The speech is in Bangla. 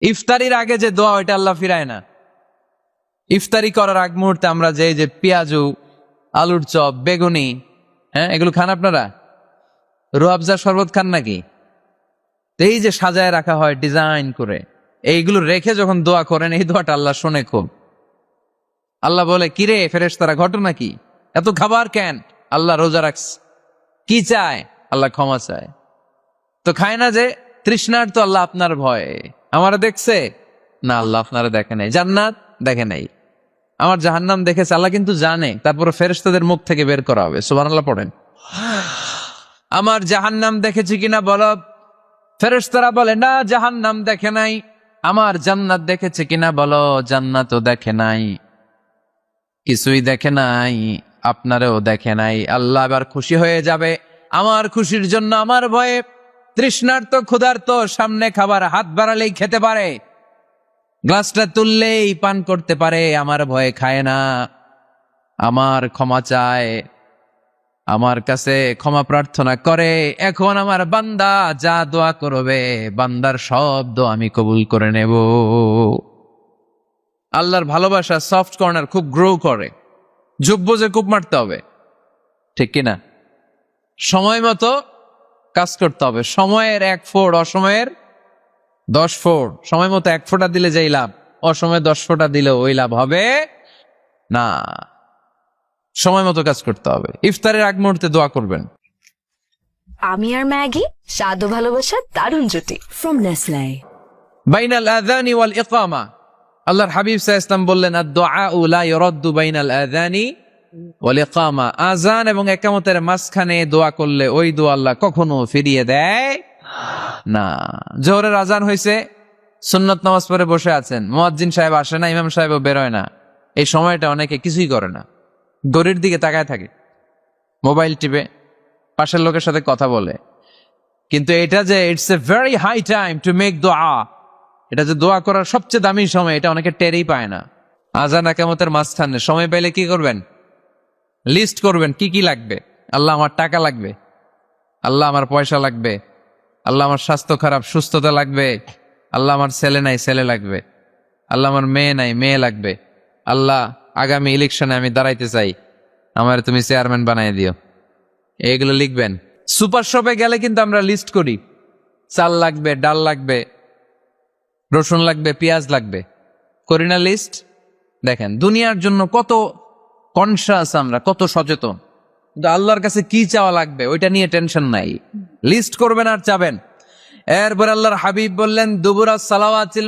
ইফতারির আগে যে দোয়া ওইটা আল্লাহ ফিরায় না। ইফতারি করার আগ মুহূর্তে আমরা যে পেঁয়াজু, আলুর চপ, বেগুনি, এগুলো খান আপনারা? রুয়াবজা শরবত খান নাকি? এই যে সাজায় রাখা হয় ডিজাইন করে, এইগুলো রেখে যখন দোয়া করেন, এই দোয়াটা আল্লাহ শোনে খুব। আল্লাহ বলে, কিরে ফেরেশতারা, ঘটনা কি? এত খাবার কেন? আল্লাহ রোজা রাখস। কি চায়? আল্লাহ ক্ষমা চায়। তো খায় না যে তৃষ্ণার, তো আল্লাহ আপনার ভয়ে। আমারা দেখছে না, আল্লাহ আপনারা দেখে নাই। জান্নাত দেখে নাই, আমার জাহান্নাম দেখেছে আল্লাহ কিন্তু জানে। তারপরে ফেরেশতাদের মুখ থেকে বের করা হবে। সুবহানাল্লাহ পড়েন। আমার জাহান্নাম দেখেছি কিনা বলো। ফেরেশতারা বলে, না জাহান্নাম দেখে নাই। আমার জান্নাত দেখেছে কিনা বলো। জান্নাতও দেখে নাই, কিছুই দেখে নাই, আপনারেও দেখে নাই। আল্লাহ এবার খুশি হয়ে যাবে। আমার খুশির জন্য, আমার ভয়ে তৃষ্ণার্ত ক্ষুধার্ত সামনে খাবার হাত বাড়ালেই খেতে পারে, গ্লাসটা তুললেই পান করতে পারে, আমার ভয়ে খায় না। আমার ক্ষমা চায়, আমার কাছে ক্ষমা প্রার্থনা করে। এখন আমার বান্দা যা দোয়া করবে, বান্দার সব দোয়া আমি কবুল করে নেব। আল্লাহর ভালোবাসা সফট কর্নার খুব গ্রো করে। যোগ্য যে কূপ মারতে হবে, ঠিক কিনা? সময় মতো কাজ করতে হবে। সময়ের 1 ফোঁট, অসময়ের 10 ফোঁট। সময় মতো 1 ফোঁটা দিলে যেই লাভ, অসময়ে 10 ফোঁটা দিলে ওই লাভ হবে না। সময় মতো কাজ করতে হবে। ইফতারের আগ মুহূর্তে দোয়া করবেন। আমি আর ম্যাগি, স্বাদ ও ভালোবাসার দারুণ জুটি। From Nestle. বাইনাল আযানি ওয়াল ইকামা, আল্লাহর হাবিব সাল্লাল্লাহু আলাইহি ওয়াসাল্লাম বললেন, আদ-দুআউ লা ইউরাদ্দু বাইনাল আযানি ওয়াল ইকামা। আযান এবং ইকামতের মাঝখানে দোয়া করলে ওই দোয়া আল্লাহ কখনো ফিরিয়ে দেয় না। জোহরের আযান হয়েছে, সুন্নত নামাজ পড়ে বসে আছেন, মুয়াজ্জিন সাহেব আসে না, ইমাম সাহেবও বেরোয় না। এই সময়টা অনেকে কিছুই করে না, ঘড়ির দিকে তাকায় থাকে, মোবাইল টিপে, পাশের লোকের সাথে কথা বলে। কিন্তু এটা যে it's a very high time to make দোয়া, এটা যে দোয়া করার সবচেয়ে দামি সময়, এটা অনেকে টেরই পায় না। আযান ইকামতের মাঝখানে সময় পাইলে কি করবেন? লিস্ট করবেন কি কি লাগবে। আল্লাহ আমার টাকা লাগবে, আল্লাহ আমার পয়সা লাগবে, আল্লাহ আমার স্বাস্থ্য খারাপ, সুস্থতা লাগবে, আল্লাহ আমার ছেলে নাই, ছেলে লাগবে, আল্লাহ আমার মেয়ে নাই, মেয়ে লাগবে, আল্লাহ আগামী ইলেকশনে আমি দাঁড়াইতে চাই, আমার তুমি চেয়ারম্যান বানাই দিও। এইগুলো লিখবেন। সুপার শপে গেলে কিন্তু আমরা লিস্ট করি, চাল লাগবে, ডাল লাগবে, রসুন লাগবে, পেঁয়াজ লাগবে, করি না লিস্ট? দেখেন দুনিয়ার জন্য কত কনসাস আমরা, কত সচেতন। কিন্তু আল্লাহর কাছে কি চাওয়া লাগবে ওইটা নিয়ে টেনশন নাই, লিস্ট করবেন আর চাবেন। এরপর আল্লাহর হাবিব বললেন, দুবুরা সালাওয়াতিল